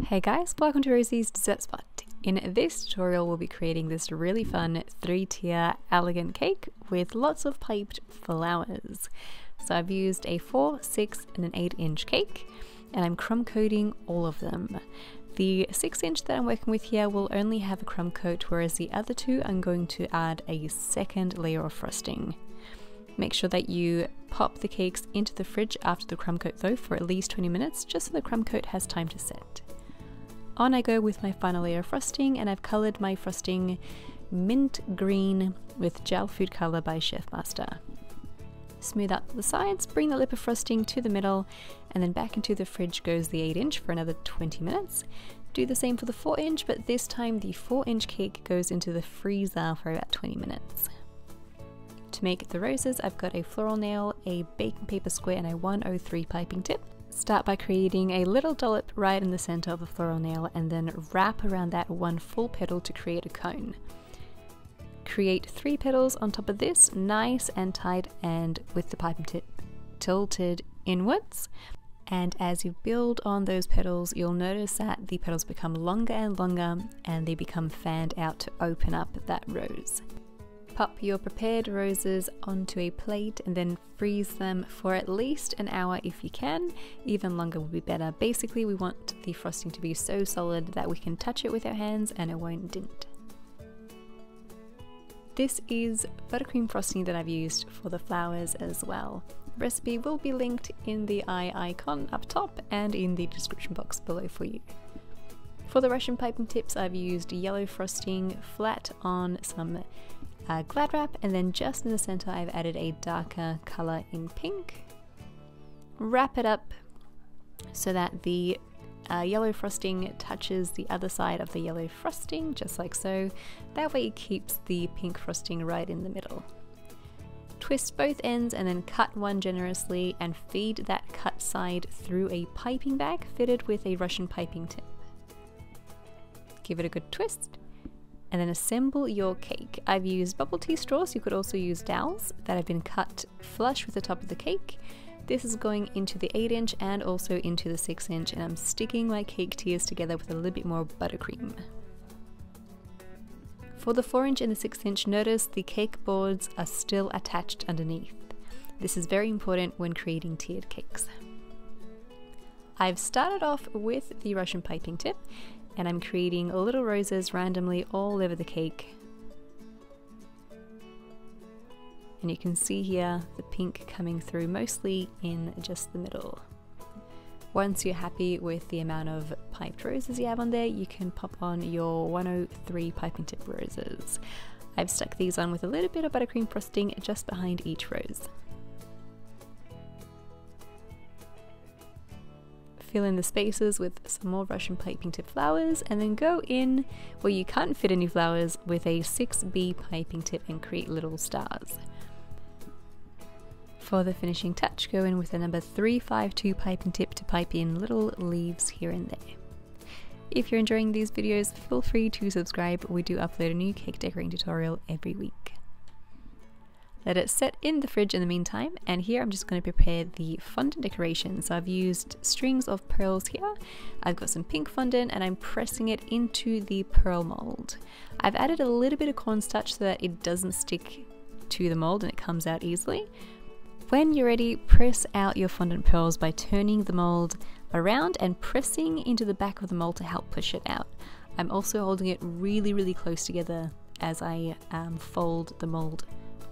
Hey guys, welcome to Rosie's Dessert Spot. In this tutorial we'll be creating this really fun 3-tier elegant cake with lots of piped flowers. So I've used a 4, 6 and an 8-inch cake and I'm crumb coating all of them. The 6-inch that I'm working with here will only have a crumb coat, whereas the other two I'm going to add a second layer of frosting. Make sure that you pop the cakes into the fridge after the crumb coat though for at least 20 minutes, just so the crumb coat has time to set. On I go with my final layer of frosting, and I've coloured my frosting mint green with Gel Food Colour by Chef Master. Smooth out the sides, bring the lip of frosting to the middle, and then back into the fridge goes the 8-inch for another 20 minutes. Do the same for the 4-inch, but this time the 4-inch cake goes into the freezer for about 20 minutes. To make the roses, I've got a floral nail, a baking paper square, and a 103 piping tip. Start by creating a little dollop right in the center of the floral nail and then wrap around that one full petal to create a cone. Create 3 petals on top of this, nice and tight and with the piping tip tilted inwards. And as you build on those petals, you'll notice that the petals become longer and longer and they become fanned out to open up that rose. Pop your prepared roses onto a plate and then freeze them for at least an hour if you can. Even longer would be better. Basically, we want the frosting to be so solid that we can touch it with our hands and it won't dint. This is buttercream frosting that I've used for the flowers as well. The recipe will be linked in the eye icon up top and in the description box below for you. For the Russian piping tips, I've used yellow frosting flat on some Glad wrap, and then just in the center I've added a darker color in pink. Wrap it up so that the yellow frosting touches the other side of the yellow frosting, just like so. That way it keeps the pink frosting right in the middle. Twist both ends and then cut one generously and feed that cut side through a piping bag fitted with a Russian piping tip. Give it a good twist and then assemble your cake. I've used bubble tea straws, you could also use dowels that have been cut flush with the top of the cake. This is going into the 8-inch and also into the 6-inch, and I'm sticking my cake tiers together with a little bit more buttercream. For the 4-inch and the 6-inch, notice the cake boards are still attached underneath. This is very important when creating tiered cakes. I've started off with the Russian piping tip, and I'm creating little roses randomly all over the cake. And you can see here the pink coming through mostly in just the middle. Once you're happy with the amount of piped roses you have on there, you can pop on your 103 piping tip roses. I've stuck these on with a little bit of buttercream frosting just behind each rose. Fill in the spaces with some more Russian piping tip flowers, and then go in where you can't fit any flowers with a 6B piping tip and create little stars. For the finishing touch, go in with a number 352 piping tip to pipe in little leaves here and there. If you're enjoying these videos, feel free to subscribe. We do upload a new cake decorating tutorial every week. Let it set in the fridge in the meantime, and here I'm just going to prepare the fondant decoration. So I've used strings of pearls here. I've got some pink fondant and I'm pressing it into the pearl mold. I've added a little bit of cornstarch so that it doesn't stick to the mold and it comes out easily. When you're ready, press out your fondant pearls by turning the mold around and pressing into the back of the mold to help push it out. I'm also holding it really close together as I fold the mold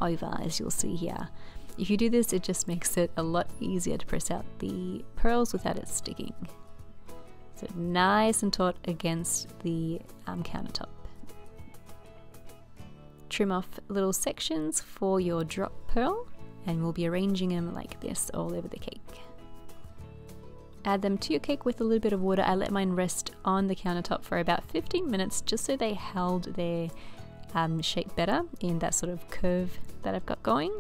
over, as you'll see here. If you do this, it just makes it a lot easier to press out the pearls without it sticking. So nice and taut against the countertop. Trim off little sections for your drop pearl, and we'll be arranging them like this all over the cake. Add them to your cake with a little bit of water. I let mine rest on the countertop for about 15 minutes just so they held their shape better in that sort of curve that I've got going.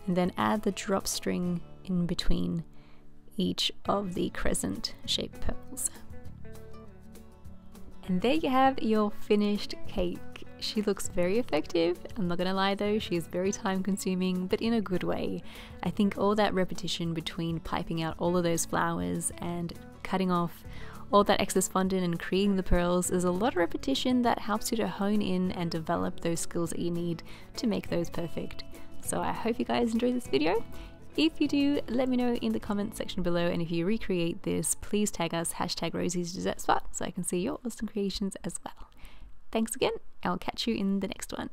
And then add the drop string in between each of the crescent shaped pearls. And there you have your finished cake. She looks very effective. I'm not gonna lie though, she is very time consuming, but in a good way. I think all that repetition between piping out all of those flowers and cutting off all that excess fondant and creating the pearls is a lot of repetition that helps you to hone in and develop those skills that you need to make those perfect. So I hope you guys enjoyed this video. If you do, let me know in the comments section below, and if you recreate this, please tag us #Rosie'sDessertSpot so I can see your awesome creations as well. Thanks again, I'll catch you in the next one.